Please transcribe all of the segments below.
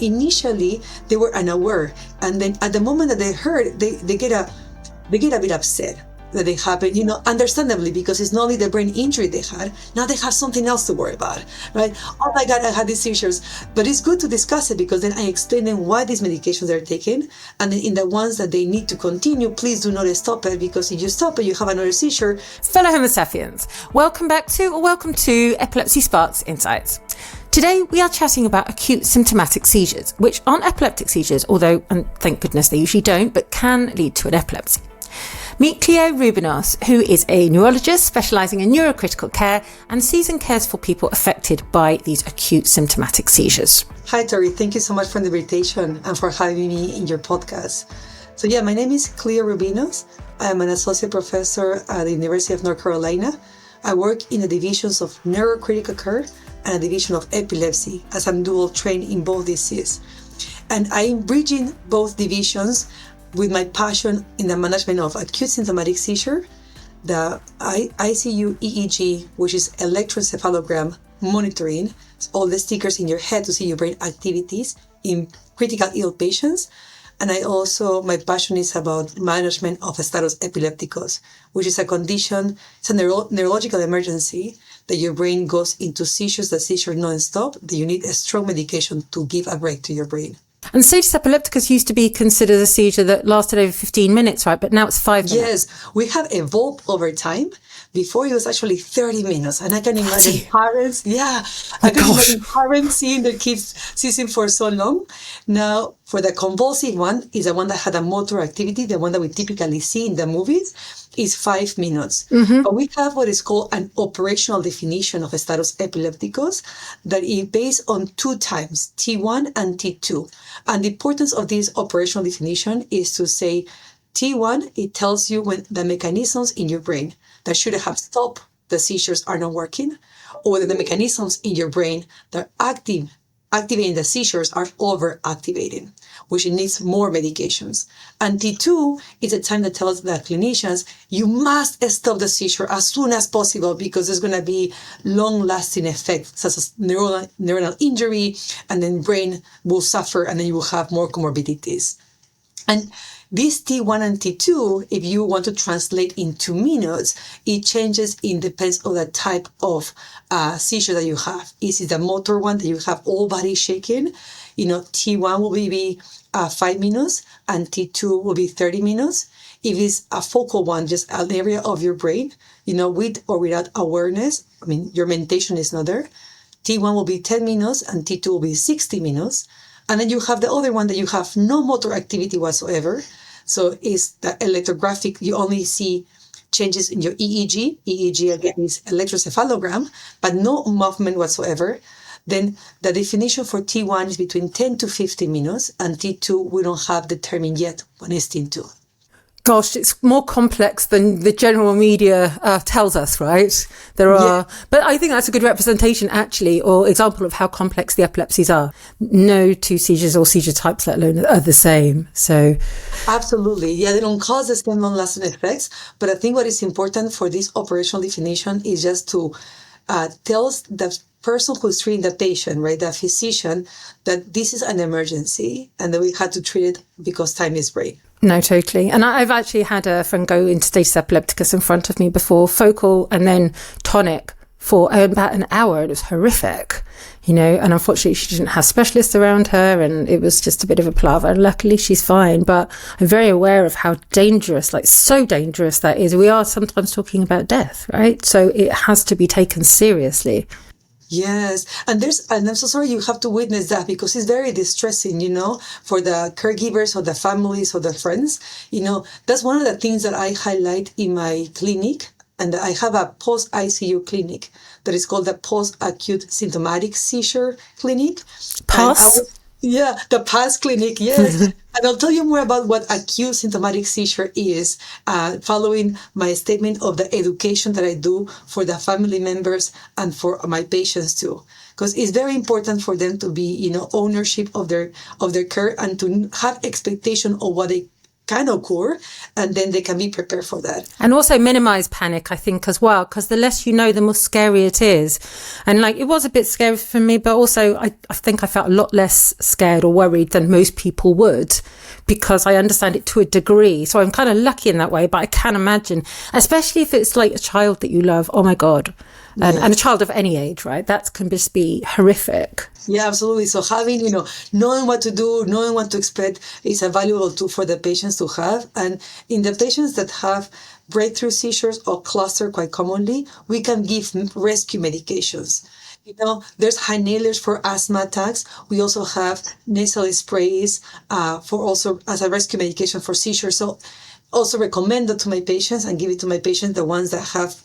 Initially, they were unaware, and then at the moment that they heard, they get a bit upset that they happen, understandably, because it's not only the brain injury they had, now they have something else to worry about, right? Oh my God, I had these seizures. But it's good to discuss it, because then I explain them why these medications are taken, and then in the ones that they need to continue, please do not stop it, because if you stop it, you have another seizure. Fellow Homo sapiens, welcome to Epilepsy Sparks Insights. Today, we are chatting about acute symptomatic seizures, which aren't epileptic seizures, although, and thank goodness they usually don't, but can lead to an epilepsy. Meet Clio Rubinos, who is a neurologist specialising in neurocritical care and sees and cares for people affected by these acute symptomatic seizures. Hi, Torie. Thank you so much for the invitation and for having me in your podcast. So my name is Clio Rubinos. I'm an associate professor at the University of North Carolina. I work in the divisions of neurocritical care and a division of epilepsy, as I'm dual trained in both diseases. And I'm bridging both divisions with my passion in the management of acute symptomatic seizure, the ICU EEG, which is electroencephalogram monitoring, all the stickers in your head to see your brain activities in critical ill patients. And my passion is about management of status epilepticus, which is a condition, it's a neurological emergency that your brain goes into seizures, the seizure non-stop, that you need a strong medication to give a break to your brain. And status epilepticus used to be considered a seizure that lasted over 15 minutes, right? But now it's 5 minutes. Yes, we have evolved over time. Before it was actually 30 minutes. And I can imagine parents, imagine parents seeing their kids seizing for so long. Now, for the convulsive one, is the one that had a motor activity, the one that we typically see in the movies, is 5 minutes. Mm-hmm. But we have what is called an operational definition of a status epilepticus that is based on 2 times, T1 and T2. And the importance of this operational definition is to say, T1, it tells you when the mechanisms in your brain that should have stopped the seizures are not working, or that the mechanisms in your brain that are activating the seizures are overactivating, which needs more medications. And T2 is a time that tells the clinicians, you must stop the seizure as soon as possible, because there's going to be long-lasting effects, such as neuronal injury, and then brain will suffer, and then you will have more comorbidities. And this T1 and T2, if you want to translate into minutes, it changes in depends on the type of seizure that you have. Is it the motor one that you have all body shaking? T1 will be 5 minutes and T2 will be 30 minutes. If it's a focal one, just an area of your brain, with or without awareness, your mentation is not there, T1 will be 10 minutes and T2 will be 60 minutes. And then you have the other one that you have no motor activity whatsoever. So it's the electrographic, you only see changes in your EEG. EEG again is electroencephalogram, but no movement whatsoever. Then the definition for T1 is between 10 to 15 minutes, and T2 we don't have determined yet when it's T2. Gosh, it's more complex than the general media tells us, right? But I think that's a good representation, actually, or example of how complex the epilepsies are. No 2 seizures or seizure types, let alone, are the same. So, absolutely, they don't cause the same long-lasting effects. But I think what is important for this operational definition is just to tell the person who's treating the patient, right, the physician, that this is an emergency and that we had to treat it because time is brain. No, totally. And I've actually had a friend go into status epilepticus in front of me before, focal and then tonic for about an hour. It was horrific, and unfortunately she didn't have specialists around her and it was just a bit of a palaver. Luckily she's fine, but I'm very aware of how dangerous, so dangerous that is. We are sometimes talking about death, right? So it has to be taken seriously. Yes. And I'm so sorry you have to witness that, because it's very distressing, for the caregivers or the families or the friends. That's one of the things that I highlight in my clinic. And I have a post-ICU clinic that is called the Post-Acute Symptomatic Seizure Clinic. The PASS clinic, yes. And I'll tell you more about what acute symptomatic seizure is, following my statement of the education that I do for the family members and for my patients too. Because it's very important for them to be, ownership of their care and to have expectation of what they can occur, and then they can be prepared for that. And also minimize panic, I think, as well, because the less you know, the more scary it is. And like, it was a bit scary for me, but also I think I felt a lot less scared or worried than most people would, because I understand it to a degree. So I'm kind of lucky in that way, but I can imagine, especially if it's like a child that you love, oh my God. And a child of any age, right? That can just be horrific. Yeah, absolutely. So having, knowing what to do, knowing what to expect is a valuable tool for the patients to have. And in the patients that have breakthrough seizures or cluster quite commonly, we can give rescue medications. There's inhalers for asthma attacks. We also have nasal sprays for also as a rescue medication for seizures. So also recommend that to my patients and give it to my patients, the ones that have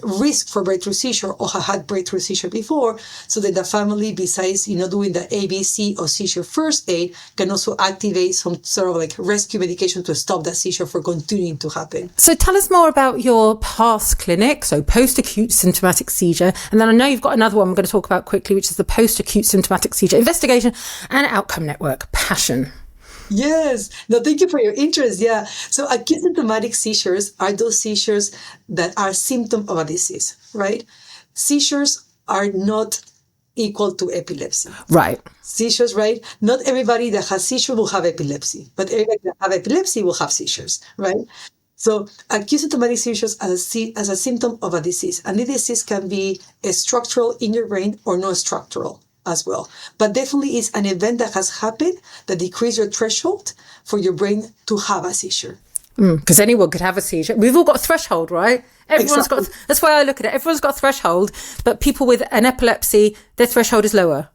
risk for breakthrough seizure or have had breakthrough seizure before, so that the family, besides doing the ABC or seizure first aid, can also activate some sort of like rescue medication to stop that seizure from continuing to happen. So tell us more about your past clinic, so post-acute symptomatic seizure, and then I know you've got another one we're going to talk about quickly, which is the post-acute symptomatic seizure investigation and outcome network, PASSION. Yes. No, thank you for your interest. Yeah. So acute symptomatic seizures are those seizures that are symptom of a disease, right? Seizures are not equal to epilepsy. Right. Seizures, right? Not everybody that has seizure will have epilepsy, but everybody that have epilepsy will have seizures, right? So acute symptomatic seizures as a symptom of a disease. And the disease can be structural in your brain or non-structural as well. But definitely is an event that has happened that decreases your threshold for your brain to have a seizure. Because anyone could have a seizure. We've all got a threshold, right? Everyone's got. That's why I look at it. Everyone's got a threshold, but people with an epilepsy, their threshold is lower.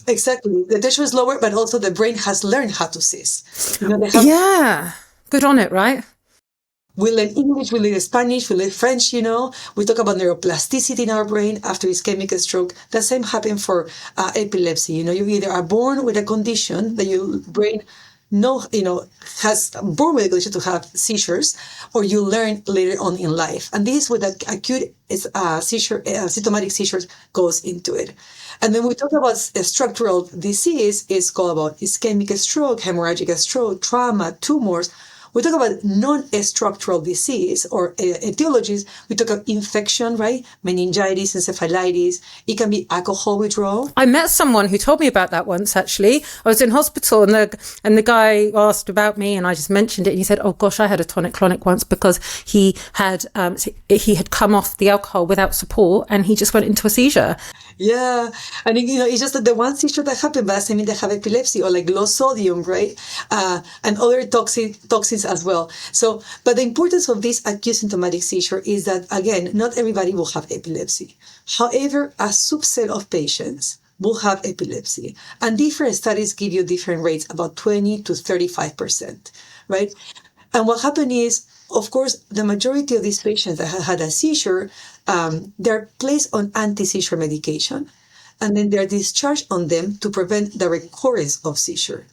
Exactly. The threshold is lower, but also the brain has learned how to seize. Yeah. Good on it, right? We learn English, we learn Spanish, we learn French, We talk about neuroplasticity in our brain after ischemic stroke. The same happens for epilepsy. You either are born with a condition that your brain has born with a condition to have seizures, or you learn later on in life. And this with acute seizure, symptomatic seizures goes into it. And then we talk about structural disease, it's called about ischemic stroke, hemorrhagic stroke, trauma, tumors. We talk about non-structural disease or etiologies. We talk about infection, right? Meningitis, encephalitis. It can be alcohol withdrawal. I met someone who told me about that once, actually. I was in hospital and the guy asked about me and I just mentioned it. And he said, oh gosh, I had a tonic-clonic once because he had come off the alcohol without support and he just went into a seizure. Yeah. And it's just that the one seizure that happened, but doesn't mean they have epilepsy or like low sodium, right? And other toxins as well. So, but the importance of this acute symptomatic seizure is that, again, not everybody will have epilepsy. However, a subset of patients will have epilepsy. And different studies give you different rates, about 20 to 35%, right? And what happened is, of course, the majority of these patients that have had a seizure, they're placed on anti-seizure medication, and then they're discharged on them to prevent the recurrence of seizure.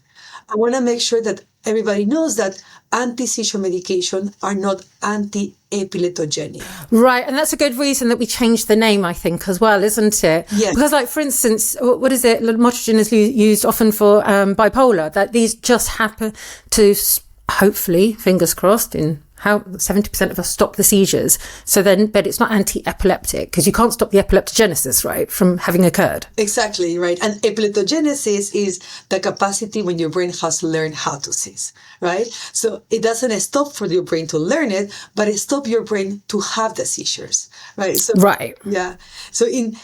I want to make sure that everybody knows that anti-seizure medication are not anti-epileptogenic. Right, and that's a good reason that we changed the name, I think, as well, isn't it? Yes. Because, like, for instance, what is it? Lamotrigine is used often for bipolar, that these just happen to, hopefully, fingers crossed, in how 70% of us stop the seizures. So then, but it's not anti-epileptic because you can't stop the epileptogenesis, right, from having occurred. Exactly, right. And epileptogenesis is the capacity when your brain has learned how to seize, right? So it doesn't stop for your brain to learn it, but it stops your brain to have the seizures, right? So, right. Yeah. So and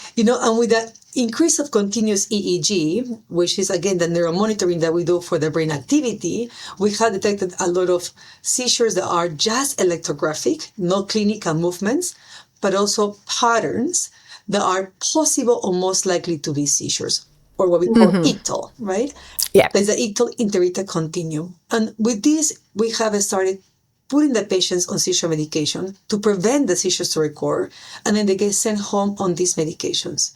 with that increase of continuous EEG, which is again the neuromonitoring that we do for the brain activity, we have detected a lot of seizures that are just electrographic, no clinical movements, but also patterns that are possible or most likely to be seizures, or what we call ictal, right? Yeah. There's the ictal interictal continuum. And with this, we have started putting the patients on seizure medication to prevent the seizures to recur, and then they get sent home on these medications.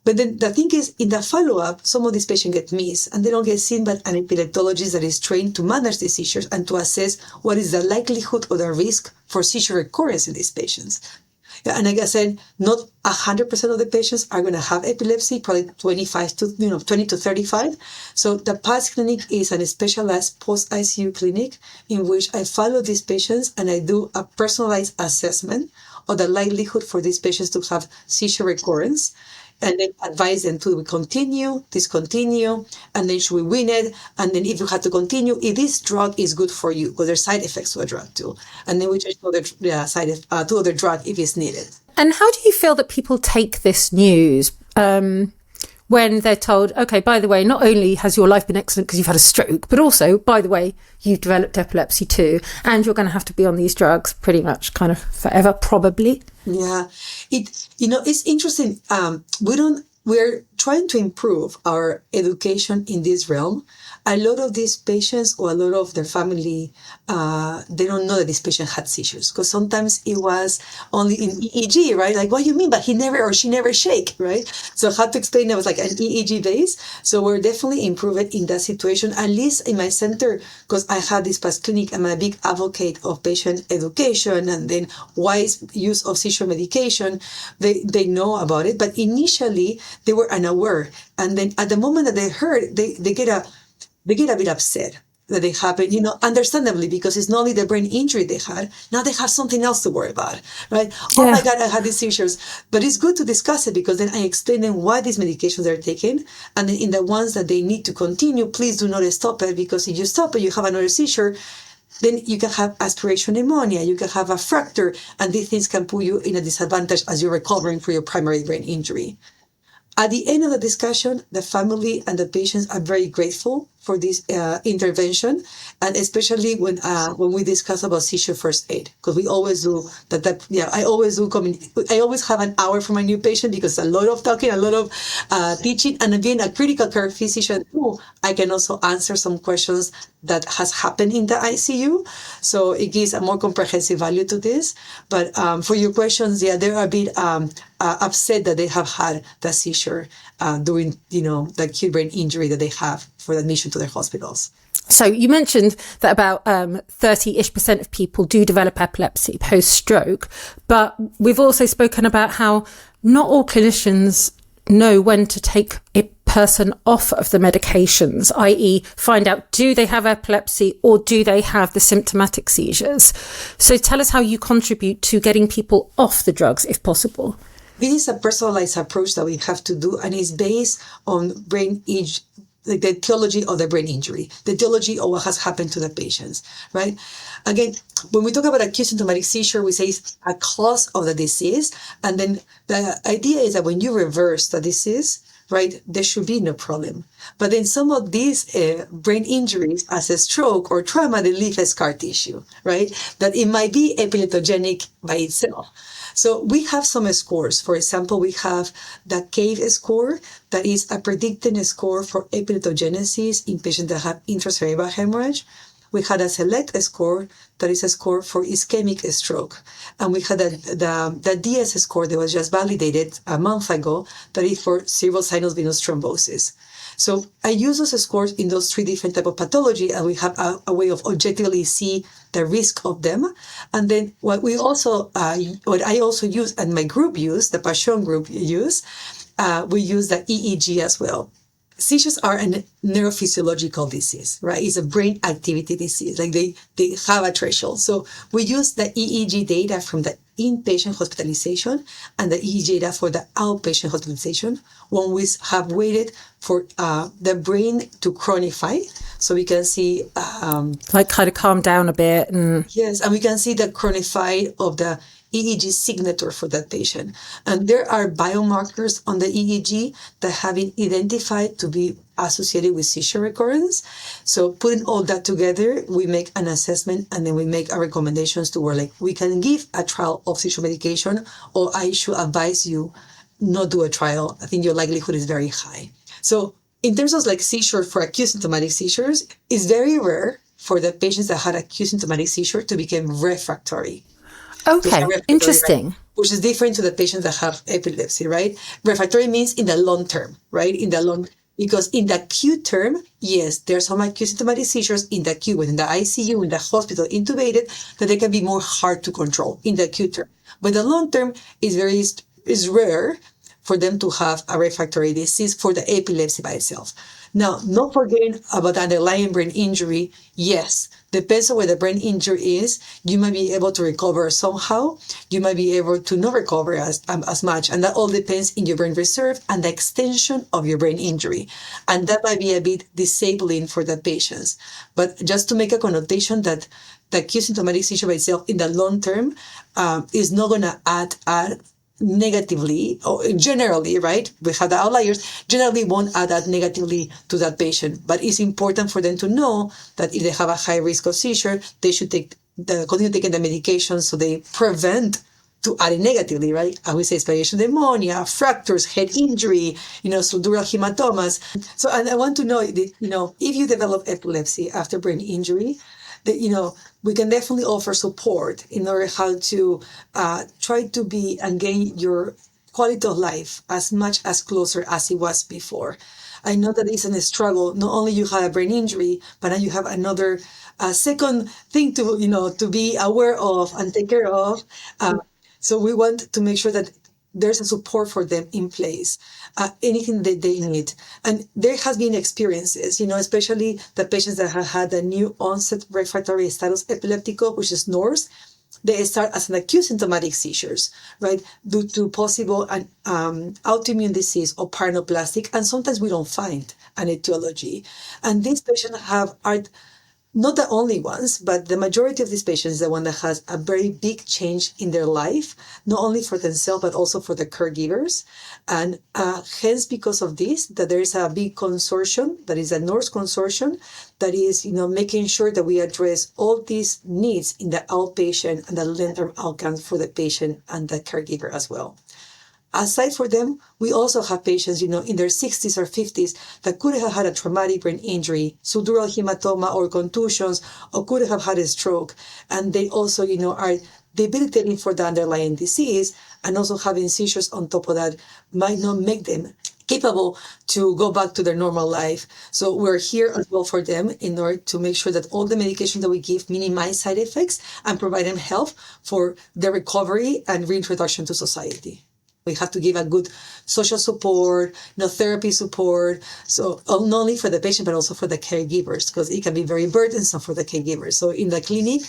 But then the thing is, in the follow-up, some of these patients get missed and they don't get seen by an epileptologist that is trained to manage the seizures and to assess what is the likelihood or the risk for seizure recurrence in these patients. Yeah, and like I said, not 100% of the patients are going to have epilepsy, probably 20 to 35. So the PAS clinic is a specialized post-ICU clinic in which I follow these patients and I do a personalized assessment of the likelihood for these patients to have seizure recurrence, and then advise them to continue, discontinue, and then should we win it? And then if you have to continue, if this drug is good for you, because there's side effects to the drug too. And then we just know to other drug if it's needed. And how do you feel that people take this news when they're told, okay, by the way, not only has your life been excellent because you've had a stroke, but also, by the way, you've developed epilepsy too, and you're going to have to be on these drugs pretty much kind of forever, probably? Yeah, it's interesting. We're trying to improve our education in this realm. A lot of these patients or a lot of their family, they don't know that this patient had seizures, because sometimes it was only in EEG, right? Like, what do you mean? But he never or she never shake, right? So I had to explain it was like an EEG base. So we're definitely improving in that situation, at least in my center, because I had this past clinic. I'm a big advocate of patient education and then wise use of seizure medication. They know about it, but initially they were unaware. And then at the moment that they heard, they get a bit upset that they happen, understandably, because it's not only the brain injury they had, now they have something else to worry about, right? Yeah. Oh my God, I had these seizures. But it's good to discuss it, because then I explain them why these medications are taken. And then in the ones that they need to continue, please do not stop it, because if you stop it, you have another seizure, then you can have aspiration pneumonia, you can have a fracture, and these things can put you in a disadvantage as you're recovering from your primary brain injury. At the end of the discussion, the family and the patients are very grateful for this intervention, and especially when we discuss about seizure first aid, because we always do that. I always do. I always have an hour for my new patient, because a lot of talking, a lot of teaching, and being a critical care physician too, I can also answer some questions that has happened in the ICU. So it gives a more comprehensive value to this. But for your questions, they're a bit upset that they have had the seizure during the acute brain injury that they have for admission to their hospitals. So you mentioned that about 30-ish% of people do develop epilepsy post-stroke, but we've also spoken about how not all clinicians know when to take a person off of the medications, i.e. find out, do they have epilepsy or do they have the symptomatic seizures? So tell us how you contribute to getting people off the drugs if possible. This is a personalized approach that we have to do, and it's based on brain age, like the etiology of the brain injury, the etiology of what has happened to the patients, right? Again, when we talk about acute symptomatic seizure, we say it's a cause of the disease. And then the idea is that when you reverse the disease, right, there should be no problem. But then some of these brain injuries, as a stroke or trauma, they leave a scar tissue, right? That it might be epileptogenic by itself. So we have some scores. For example, we have the CAVE score, that is a predicted score for epileptogenesis in patients that have intracerebral hemorrhage. We had a SELECT score, that is a score for ischemic stroke. And we had the DS score that was just validated a month ago, that is for cerebral sinus venous thrombosis. So I use those scores in those three different types of pathology, and we have a way of objectively see the risk of them. And then what I also use, and my group use, the PASSION group use, we use the EEG as well. Seizures are a neurophysiological disease, right? It's a brain activity disease. Like they have a threshold. So we use the EEG data from the inpatient hospitalization and the EEG data for the outpatient hospitalization when we have waited for the brain to chronify. So we can see... like kind of calm down a bit. Yes, and we can see the chronify of the EEG signature for that patient. And there are biomarkers on the EEG that have been identified to be associated with seizure recurrence. So putting all that together, we make an assessment, and then we make our recommendations to where we can give a trial of seizure medication, or I should advise you not do a trial. I think your likelihood is very high. So in terms of seizure for acute symptomatic seizures, it's very rare for the patients that had acute symptomatic seizure to become refractory. Okay, interesting. Right? Which is different to the patients that have epilepsy, right? Refractory means in the long term, right? Because in the acute term, yes, there's some acute symptomatic seizures in the acute, within the ICU, in the hospital, intubated, that they can be more hard to control in the acute term. But the long term is rare for them to have a refractory disease for the epilepsy by itself. Now, not forgetting about the underlying brain injury, yes, depends on where the brain injury is. You might be able to recover somehow. You might be able to not recover as much. And that all depends in your brain reserve and the extension of your brain injury. And that might be a bit disabling for the patients. But just to make a connotation that the acute symptomatic seizure by itself in the long term is not going to add negatively, or generally, right? We have the outliers, generally won't add that negatively to that patient. But it's important for them to know that if they have a high risk of seizure, they should continue taking the medication so they prevent to add it negatively, right? I would say spiration pneumonia, fractures, head injury, subdural hematomas. So, and I want to know that, if you develop epilepsy after brain injury, that, we can definitely offer support in order how to try to be and gain your quality of life as much as closer as it was before. I know that it's a struggle. Not only you have a brain injury, but now you have another second thing to be aware of and take care of. So we want to make sure that there's a support for them in place, anything that they need. And there has been experiences, especially the patients that have had a new-onset refractory status epilepticus, which is NORSE. They start as an acute symptomatic seizures, right, due to possible autoimmune disease or paraneoplastic, and sometimes we don't find an etiology. And these patients are not the only ones, but the majority of these patients is the one that has a very big change in their life, not only for themselves, but also for the caregivers. And hence, because of this, that there is a big consortium, that is a NORSE consortium, that is, making sure that we address all these needs in the outpatient and the long-term outcomes for the patient and the caregiver as well. Aside for them, we also have patients, in their 60s or 50s that could have had a traumatic brain injury, subdural hematoma or contusions, or could have had a stroke. And they also, are debilitating for the underlying disease, and also having seizures on top of that might not make them capable to go back to their normal life. So we're here as well for them in order to make sure that all the medication that we give minimize side effects and provide them help for their recovery and reintroduction to society. We have to give a good social support, therapy support. So not only for the patient, but also for the caregivers, because it can be very burdensome for the caregivers. So in the clinic,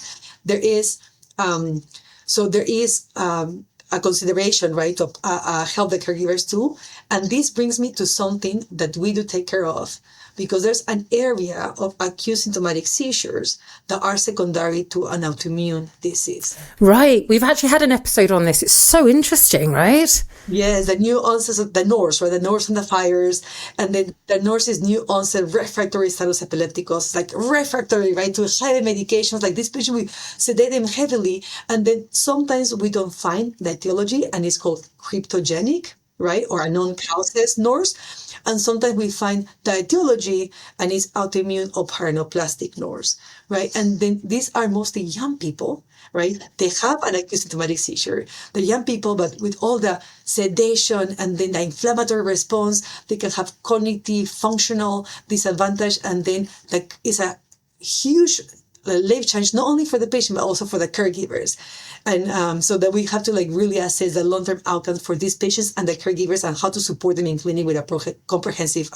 there is a consideration, right, to help the caregivers too. And this brings me to something that we do take care of, because there's an area of acute symptomatic seizures that are secondary to an autoimmune disease. Right. We've actually had an episode on this. It's so interesting, right? Yes, the new-onset of the NORSE, right? The NORSE and the fires. And then the NORSE is new-onset refractory status epilepticus, like refractory, right, to heavy medications. Like this patient, we sedate them heavily. And then sometimes we don't find the etiology, and it's called cryptogenic, right, or unknown causes NORSE. And sometimes we find the etiology, and it's autoimmune or paraneoplastic NORSE, right? And then these are mostly young people, right? They have an acute symptomatic seizure. They're young people, but with all the sedation and then the inflammatory response, they can have cognitive, functional disadvantage, and then it's a huge life change, not only for the patient, but also for the caregivers. And so that we have to really assess the long-term outcomes for these patients and the caregivers, and how to support them in clinic with a comprehensive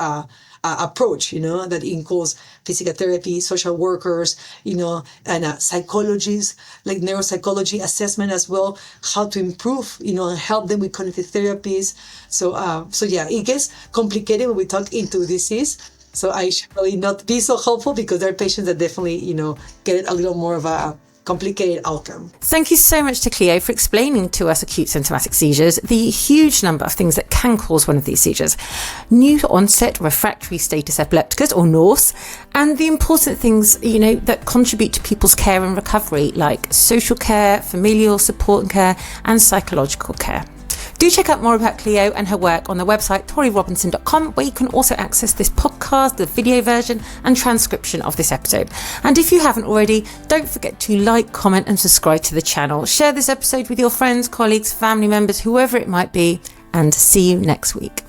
approach, that includes physical therapy, social workers, and psychologists, like neuropsychology assessment as well, how to improve, and help them with cognitive therapies. So yeah, it gets complicated when we talk into disease. So I should really not be so helpful, because there are patients that definitely, get a little more of a complicated outcome. Thank you so much to Clio for explaining to us acute symptomatic seizures, the huge number of things that can cause one of these seizures, new-onset refractory status epilepticus, or NORSE, and the important things, that contribute to people's care and recovery, like social care, familial support and care, and psychological care. Do check out more about Clio and her work on the website torierobinson.com, where you can also access this podcast, the video version, and transcription of this episode. And if you haven't already, don't forget to like, comment, and subscribe to the channel. Share this episode with your friends, colleagues, family members, whoever it might be, and see you next week.